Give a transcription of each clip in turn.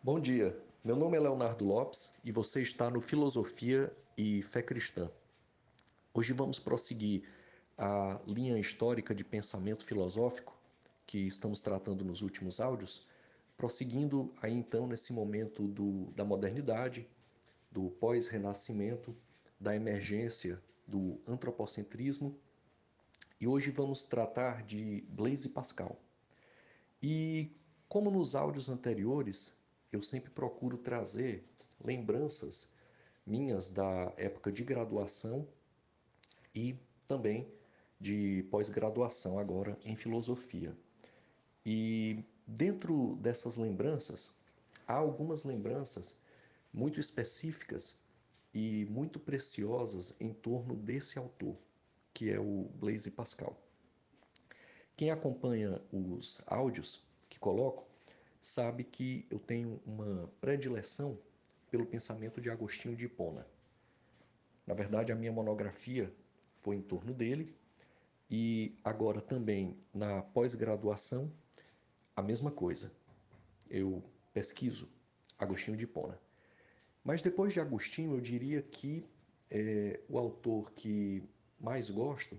Bom dia, meu nome é Leonardo Lopes e você está no Filosofia e Fé Cristã. Hoje vamos prosseguir a linha histórica de pensamento filosófico que estamos tratando nos últimos áudios, prosseguindo aí então nesse momento da modernidade, do pós-renascimento, da emergência do antropocentrismo, e hoje vamos tratar de Blaise Pascal. E como nos áudios anteriores, eu sempre procuro trazer lembranças minhas da época de graduação e também de pós-graduação agora em filosofia. E dentro dessas lembranças, há algumas lembranças muito específicas e muito preciosas em torno desse autor, que é o Blaise Pascal. Quem acompanha os áudios que coloco sabe que eu tenho uma predileção pelo pensamento de Agostinho de Hipona. Na verdade, a minha monografia foi em torno dele e agora também na pós-graduação a mesma coisa. Eu pesquiso Agostinho de Hipona. Mas depois de Agostinho, eu diria que o autor que mais gosto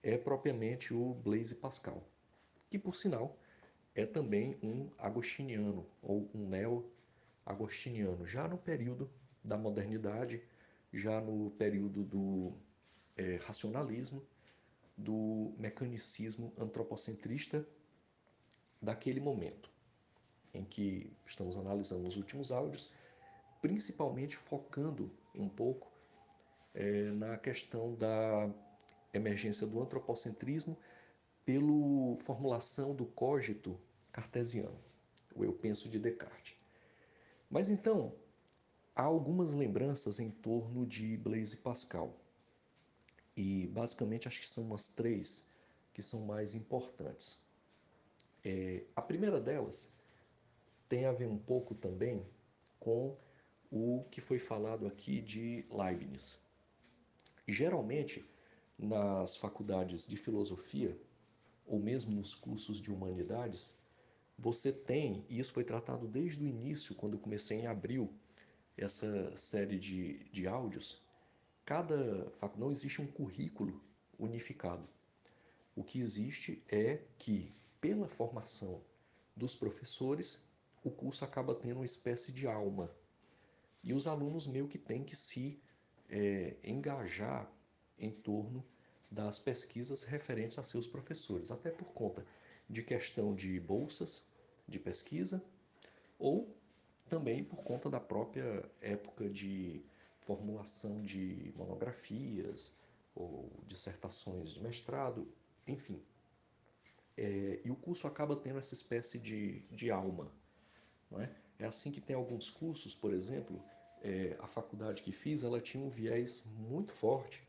é propriamente o Blaise Pascal, que por sinal é também um agostiniano ou um neo-agostiniano, já no período da modernidade, já no período do racionalismo, do mecanicismo antropocentrista daquele momento em que estamos analisando nos últimos áudios, principalmente focando um pouco na questão da emergência do antropocentrismo pela formulação do cogito cartesiano, o eu penso de Descartes. Mas então, há algumas lembranças em torno de Blaise Pascal. E basicamente acho que são umas três que são mais importantes. A primeira delas tem a ver um pouco também com o que foi falado aqui de Leibniz. Geralmente, nas faculdades de filosofia, ou mesmo nos cursos de humanidades, você tem, e isso foi tratado desde o início, quando eu comecei em abril, essa série de áudios, não existe um currículo unificado. O que existe é que, pela formação dos professores, o curso acaba tendo uma espécie de alma. E os alunos meio que têm que se engajar em torno das pesquisas referentes a seus professores, até por conta de questão de bolsas de pesquisa ou também por conta da própria época de formulação de monografias ou dissertações de mestrado, enfim. E o curso acaba tendo essa espécie de alma. Não é? É assim que tem alguns cursos, por exemplo, a faculdade que fiz, ela tinha um viés muito forte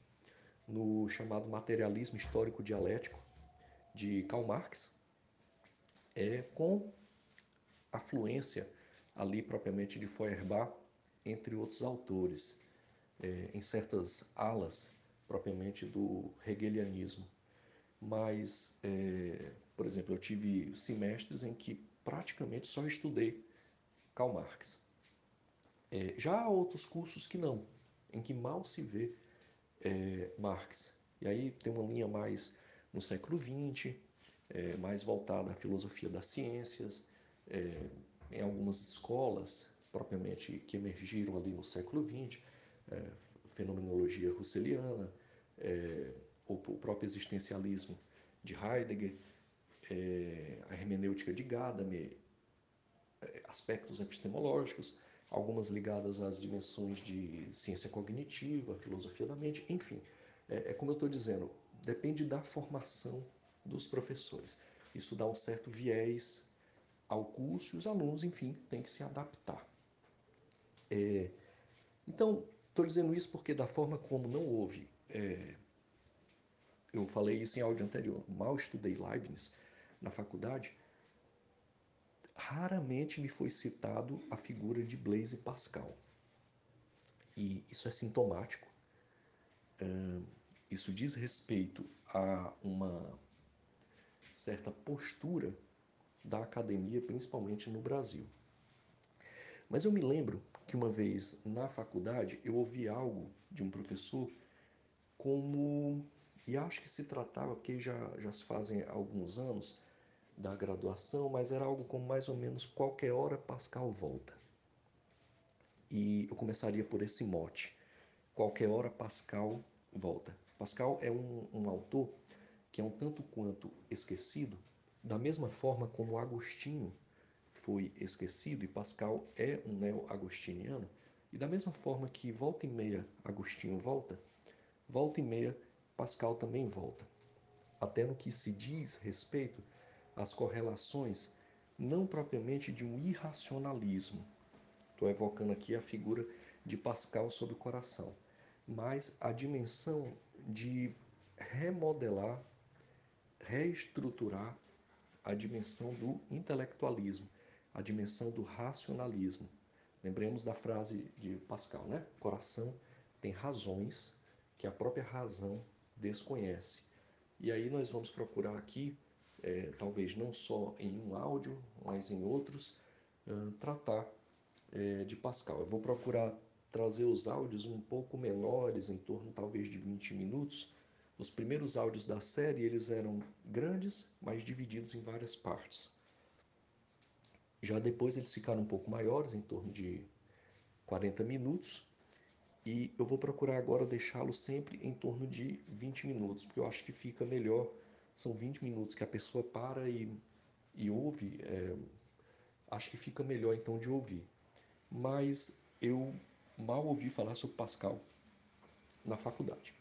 no chamado materialismo histórico dialético de Karl Marx, com a fluência ali propriamente de Feuerbach, entre outros autores, em certas alas propriamente do hegelianismo. Mas, por exemplo, eu tive semestres em que praticamente só estudei Karl Marx. Já há outros cursos que não, em que mal se vê Marx. E aí tem uma linha mais no século XX, mais voltada à filosofia das ciências, em algumas escolas propriamente que emergiram ali no século XX, fenomenologia russeliana, o próprio existencialismo de Heidegger, a hermenêutica de Gadamer, aspectos epistemológicos, algumas ligadas às dimensões de ciência cognitiva, filosofia da mente, enfim. Como eu estou dizendo, depende da formação dos professores. Isso dá um certo viés ao curso e os alunos, enfim, têm que se adaptar. Então, estou dizendo isso porque da forma como não houve, eu falei isso em áudio anterior, mal estudei Leibniz na faculdade, raramente me foi citado a figura de Blaise Pascal. E isso é sintomático. Isso diz respeito a uma certa postura da academia, principalmente no Brasil. Mas eu me lembro que uma vez na faculdade eu ouvi algo de um professor como, e acho que se tratava, porque já se fazem alguns anos da graduação, mas era algo como mais ou menos qualquer hora Pascal volta. E eu começaria por esse mote. Qualquer hora Pascal volta. Pascal é um autor que é um tanto quanto esquecido, da mesma forma como Agostinho foi esquecido, e Pascal é um neo-agostiniano, e da mesma forma que volta e meia Agostinho volta, volta e meia Pascal também volta. Até no que se diz respeito às correlações, não propriamente de um irracionalismo. Estou evocando aqui a figura de Pascal sobre o coração, mas a dimensão de remodelar, reestruturar a dimensão do intelectualismo, a dimensão do racionalismo. Lembremos da frase de Pascal, né? Coração tem razões que a própria razão desconhece. E aí nós vamos procurar aqui, talvez não só em um áudio, mas em outros, tratar de Pascal. Eu vou procurar trazer os áudios um pouco menores, em torno talvez de 20 minutos. Os primeiros áudios da série eles eram grandes, mas divididos em várias partes. Já depois eles ficaram um pouco maiores, em torno de 40 minutos, e eu vou procurar agora deixá-lo sempre em torno de 20 minutos, porque eu acho que fica melhor. São 20 minutos que a pessoa para e ouve, acho que fica melhor então de ouvir. Mas eu mal ouvi falar sobre Pascal na faculdade.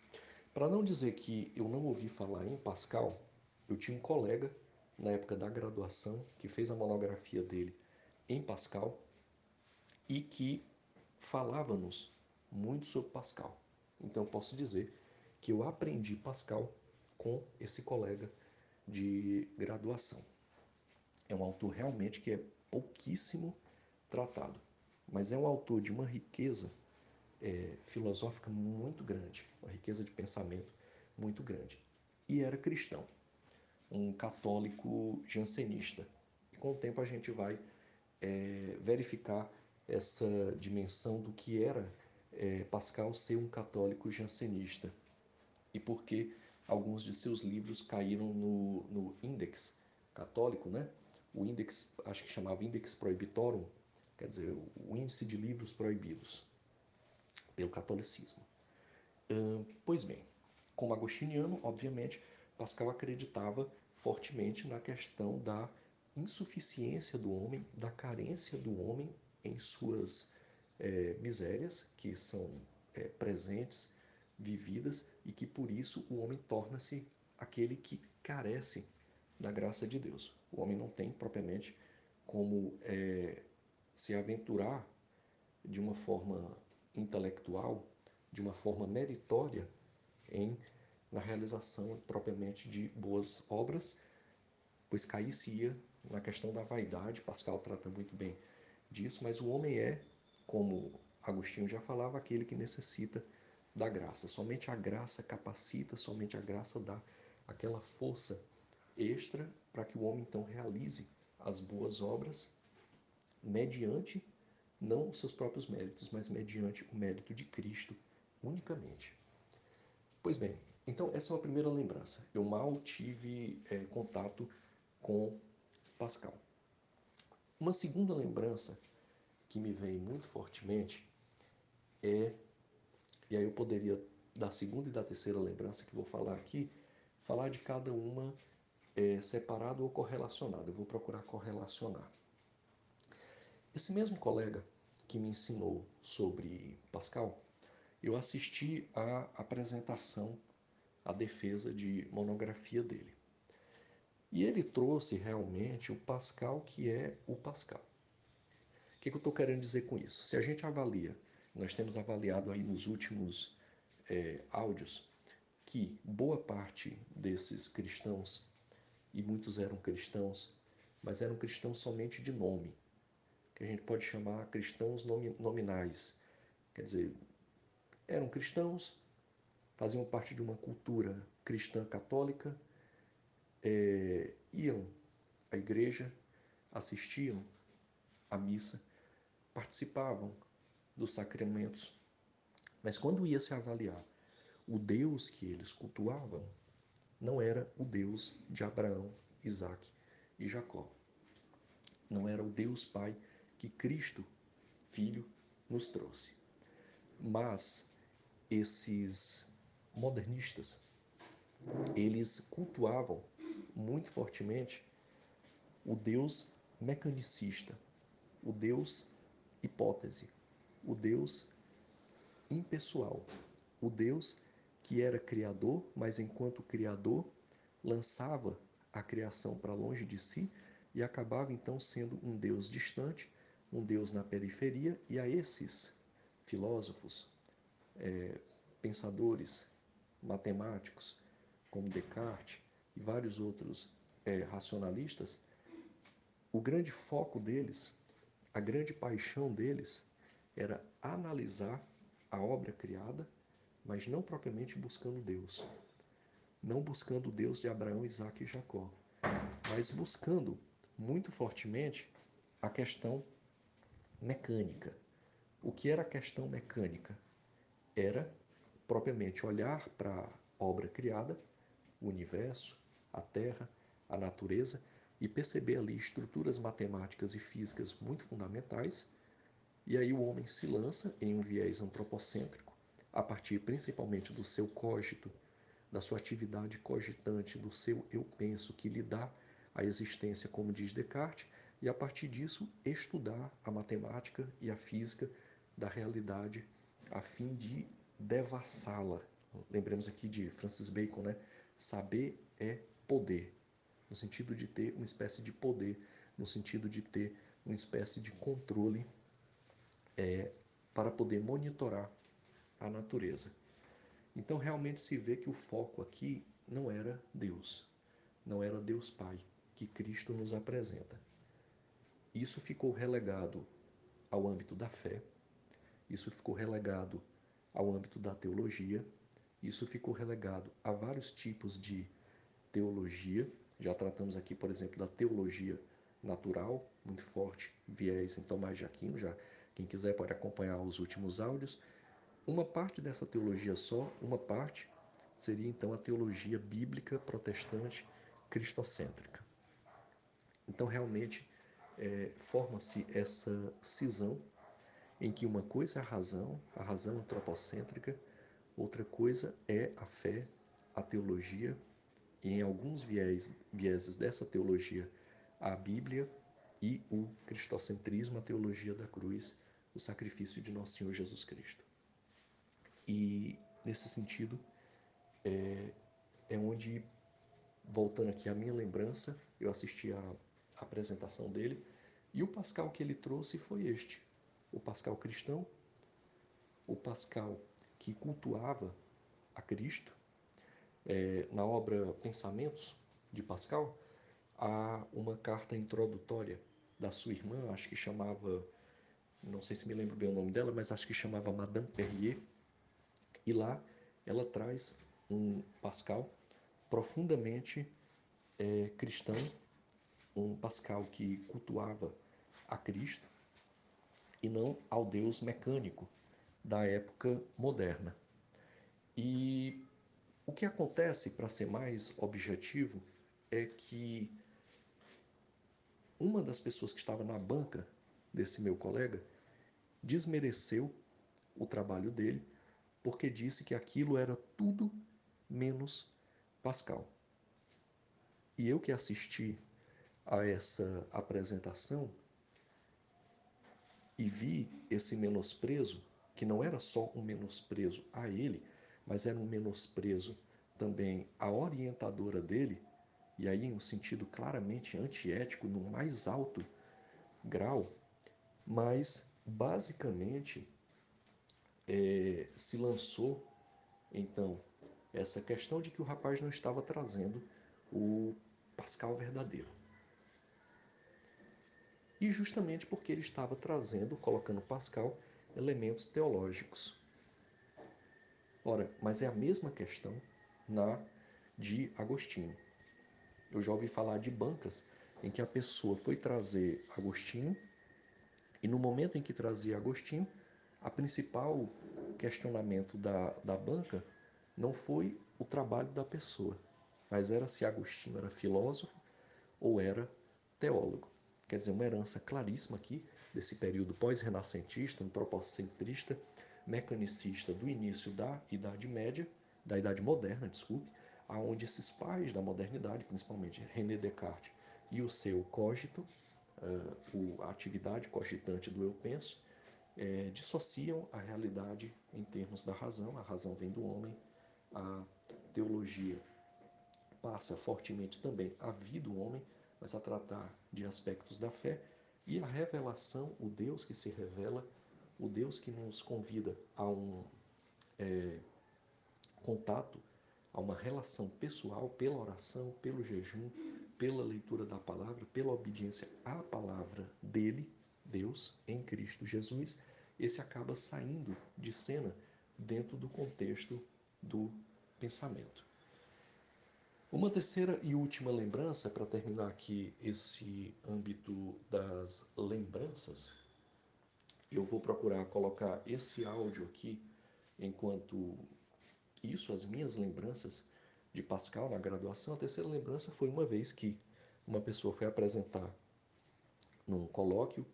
Para não dizer que eu não ouvi falar em Pascal, eu tinha um colega na época da graduação que fez a monografia dele em Pascal e que falava-nos muito sobre Pascal. Então eu posso dizer que eu aprendi Pascal com esse colega de graduação. É um autor realmente que é pouquíssimo tratado, mas é um autor de uma riqueza filosófica muito grande, uma riqueza de pensamento muito grande. E era cristão, um católico jansenista. E com o tempo a gente vai verificar essa dimensão do que era Pascal ser um católico jansenista e por que alguns de seus livros caíram no índex católico, né? O índex, acho que chamava Index Prohibitorum, quer dizer, o índice de livros proibidos pelo catolicismo. Pois bem, como agostiniano, obviamente, Pascal acreditava fortemente na questão da insuficiência do homem, da carência do homem em suas misérias, que são presentes, vividas, e que por isso o homem torna-se aquele que carece da graça de Deus. O homem não tem propriamente como se aventurar de uma forma intelectual, de uma forma meritória na realização propriamente de boas obras, pois cair-se-ia na questão da vaidade. Pascal trata muito bem disso, mas o homem é, como Agostinho já falava, aquele que necessita da graça. Somente a graça capacita, somente a graça dá aquela força extra para que o homem então realize as boas obras mediante não os seus próprios méritos, mas mediante o mérito de Cristo unicamente. Pois bem, então essa é uma primeira lembrança. Eu mal tive contato com Pascal. Uma segunda lembrança que me vem muito fortemente é, e aí eu poderia da segunda e da terceira lembrança que vou falar aqui, falar de cada uma separado ou correlacionado. Eu vou procurar correlacionar. Esse mesmo colega que me ensinou sobre Pascal, eu assisti à apresentação, à defesa de monografia dele. E ele trouxe realmente o Pascal que é o Pascal. O que eu estou querendo dizer com isso? Se a gente avalia, nós temos avaliado aí nos últimos áudios, que boa parte desses cristãos, e muitos eram cristãos, mas eram cristãos somente de nome, que a gente pode chamar cristãos nominais. Quer dizer, eram cristãos, faziam parte de uma cultura cristã católica, iam à igreja, assistiam à missa, participavam dos sacramentos, mas quando ia se avaliar o Deus que eles cultuavam, não era o Deus de Abraão, Isaque e Jacó. Não era o Deus Pai que Cristo, Filho, nos trouxe. Mas esses modernistas, eles cultuavam muito fortemente o Deus mecanicista, o Deus hipótese, o Deus impessoal, o Deus que era criador, mas enquanto criador lançava a criação para longe de si e acabava então sendo um Deus distante, um Deus na periferia, e a esses filósofos, pensadores, matemáticos, como Descartes e vários outros racionalistas, o grande foco deles, a grande paixão deles era analisar a obra criada, mas não propriamente buscando Deus. Não buscando o Deus de Abraão, Isaque e Jacó, mas buscando muito fortemente a questão mecânica. O que era a questão mecânica? Era propriamente olhar para a obra criada, o universo, a Terra, a natureza, e perceber ali estruturas matemáticas e físicas muito fundamentais, e aí o homem se lança em um viés antropocêntrico, a partir principalmente do seu cogito, da sua atividade cogitante, do seu eu penso, que lhe dá a existência, como diz Descartes, e a partir disso estudar a matemática e a física da realidade a fim de devassá-la. Lembremos aqui de Francis Bacon, né? Saber é poder, no sentido de ter uma espécie de poder, no sentido de ter uma espécie de controle para poder monitorar a natureza. Então realmente se vê que o foco aqui não era Deus, não era Deus Pai, que Cristo nos apresenta. Isso ficou relegado ao âmbito da fé, isso ficou relegado ao âmbito da teologia, isso ficou relegado a vários tipos de teologia. Já tratamos aqui, por exemplo, da teologia natural, muito forte, viés em Tomás de Aquino, já quem quiser pode acompanhar os últimos áudios. Uma parte dessa teologia só, uma parte, seria então a teologia bíblica protestante cristocêntrica. Então, realmente, forma-se essa cisão em que uma coisa é a razão antropocêntrica, outra coisa é a fé, a teologia, e em alguns vieses dessa teologia, a Bíblia e o cristocentrismo, a teologia da cruz, o sacrifício de nosso Senhor Jesus Cristo. E, nesse sentido, é onde, voltando aqui à minha lembrança, eu assisti à apresentação dele, e o Pascal que ele trouxe foi este: o Pascal cristão, o Pascal que cultuava a Cristo. Na obra Pensamentos, de Pascal, há uma carta introdutória da sua irmã, acho que chamava, não sei se me lembro bem o nome dela, mas acho que chamava Madame Perrier, e lá ela traz um Pascal profundamente cristão, um Pascal que cultuava a Cristo e não ao Deus mecânico da época moderna. E o que acontece, para ser mais objetivo, é que uma das pessoas que estava na banca desse meu colega desmereceu o trabalho dele porque disse que aquilo era tudo menos Pascal. E eu que assisti a essa apresentação e vi esse menosprezo, que não era só um menosprezo a ele, mas era um menosprezo também à orientadora dele, e aí em um sentido claramente antiético, no mais alto grau, mas basicamente se lançou então essa questão de que o rapaz não estava trazendo o Pascal verdadeiro. E justamente porque ele estava trazendo, colocando Pascal, elementos teológicos. Ora, mas é a mesma questão na de Agostinho. Eu já ouvi falar de bancas em que a pessoa foi trazer Agostinho E no momento em que trazia Agostinho, a principal questionamento da banca não foi o trabalho da pessoa, mas era se Agostinho era filósofo ou era teólogo. Quer dizer, uma herança claríssima aqui desse período pós-renascentista, antropocentrista, mecanicista do início da Idade Média, da Idade Moderna, desculpe, aonde esses pais da modernidade, principalmente René Descartes e o seu cogito, a atividade cogitante do eu penso, dissociam a realidade em termos da razão. A razão vem do homem, a teologia passa fortemente também a vida do homem, mas a tratar de aspectos da fé, e a revelação, o Deus que se revela, o Deus que nos convida a um contato, a uma relação pessoal pela oração, pelo jejum, pela leitura da palavra, pela obediência à palavra dele, Deus, em Cristo Jesus, esse acaba saindo de cena dentro do contexto do pensamento. Uma terceira e última lembrança, para terminar aqui esse âmbito das lembranças, eu vou procurar colocar esse áudio aqui enquanto isso, as minhas lembranças de Pascal na graduação. A terceira lembrança foi uma vez que uma pessoa foi apresentar num colóquio,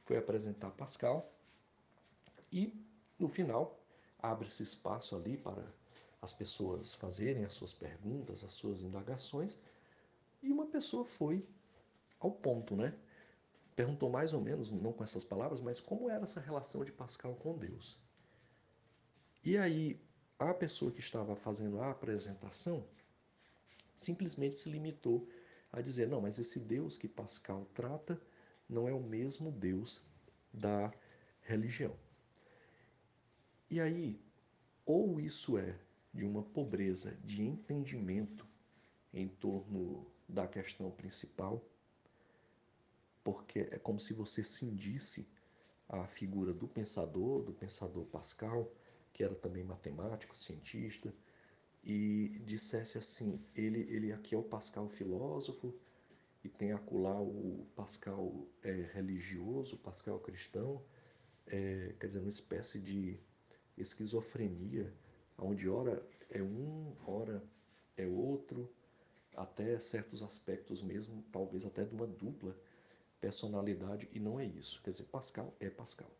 foi apresentar Pascal e no final abre-se espaço ali para as pessoas fazerem as suas perguntas, as suas indagações, e uma pessoa foi ao ponto, né? Perguntou mais ou menos, não com essas palavras, mas como era essa relação de Pascal com Deus. E aí, a pessoa que estava fazendo a apresentação simplesmente se limitou a dizer: não, mas esse Deus que Pascal trata não é o mesmo Deus da religião. E aí, ou isso é de uma pobreza de entendimento em torno da questão principal, porque é como se você cindisse a figura do pensador Pascal, que era também matemático, cientista, e dissesse assim: ele aqui é o Pascal filósofo, e tem acolá o Pascal religioso, o Pascal cristão, quer dizer, uma espécie de esquizofrenia, onde ora é um, ora é outro, até certos aspectos mesmo, talvez até de uma dupla personalidade, e não é isso. Quer dizer, Pascal é Pascal,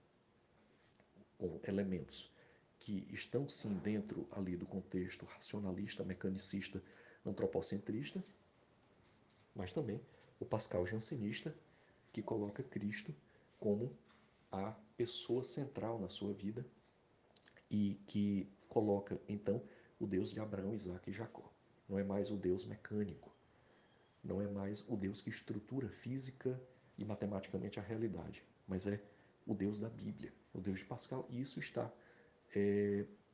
com elementos que estão sim dentro ali do contexto racionalista, mecanicista, antropocentrista, mas também o Pascal jansenista, que coloca Cristo como a pessoa central na sua vida e que coloca então o Deus de Abraão, Isaac e Jacó. Não é mais o Deus mecânico, não é mais o Deus que estrutura física e matematicamente a realidade, mas é o Deus da Bíblia, o Deus de Pascal, e isso está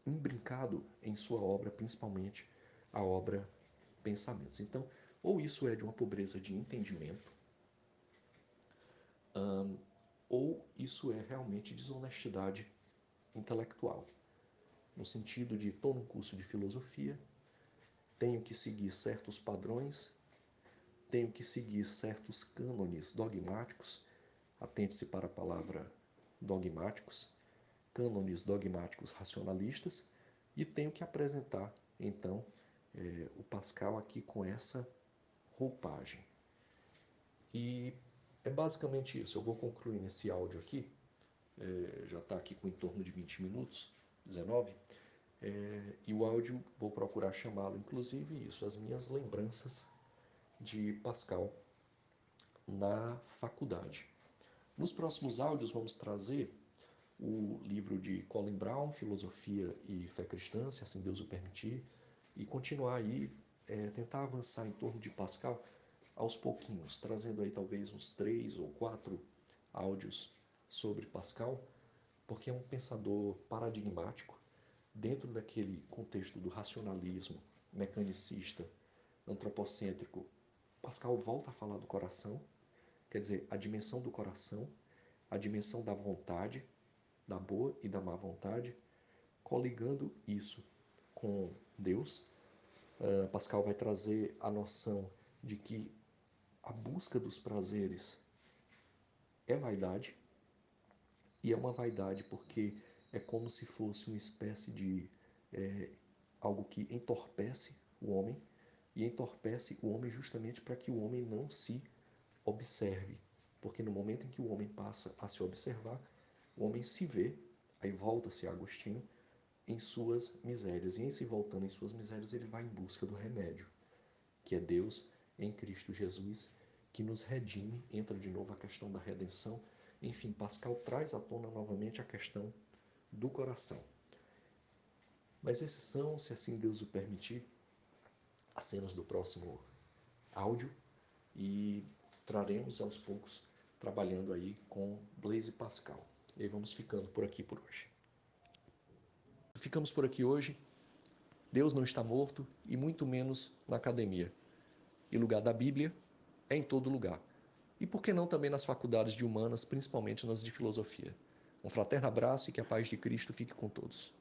imbrincado em sua obra, principalmente a obra Pensamentos. Então, ou isso é de uma pobreza de entendimento, ou isso é realmente desonestidade intelectual, no sentido de estou num curso de filosofia, tenho que seguir certos padrões, tenho que seguir certos cânones dogmáticos, atente-se para a palavra dogmáticos, cânones dogmáticos racionalistas, e tenho que apresentar, então, o Pascal aqui com essa roupagem. E é basicamente isso. Eu vou concluir nesse áudio aqui, já está aqui com em torno de 20 minutos, 19, e o áudio vou procurar chamá-lo, inclusive isso, as minhas lembranças de Pascal na faculdade. Nos próximos áudios vamos trazer o livro de Colin Brown, Filosofia e Fé Cristã, se assim Deus o permitir, e continuar aí, tentar avançar em torno de Pascal aos pouquinhos, trazendo aí talvez uns 3 ou 4 áudios sobre Pascal, porque é um pensador paradigmático dentro daquele contexto do racionalismo mecanicista, antropocêntrico. Pascal volta a falar do coração, quer dizer, a dimensão do coração, a dimensão da vontade, da boa e da má vontade, coligando isso com Deus. Pascal vai trazer a noção de que a busca dos prazeres é vaidade, E é uma vaidade porque é como se fosse uma espécie de algo que entorpece o homem e entorpece o homem justamente para que o homem não se observe. Porque no momento em que o homem passa a se observar, o homem se vê, aí volta-se a Agostinho, em suas misérias. E em se voltando em suas misérias, ele vai em busca do remédio, que é Deus em Cristo Jesus, que nos redime. Entra de novo a questão da redenção. Enfim, Pascal traz à tona novamente a questão do coração. Mas esses são, se assim Deus o permitir, as cenas do próximo áudio e traremos aos poucos trabalhando aí com Blaise Pascal. E aí vamos ficando por aqui por hoje. Ficamos por aqui hoje. Deus não está morto e muito menos na academia. E lugar da Bíblia é em todo lugar. E por que não também nas faculdades de humanas, principalmente nas de filosofia. Um fraterno abraço e que a paz de Cristo fique com todos.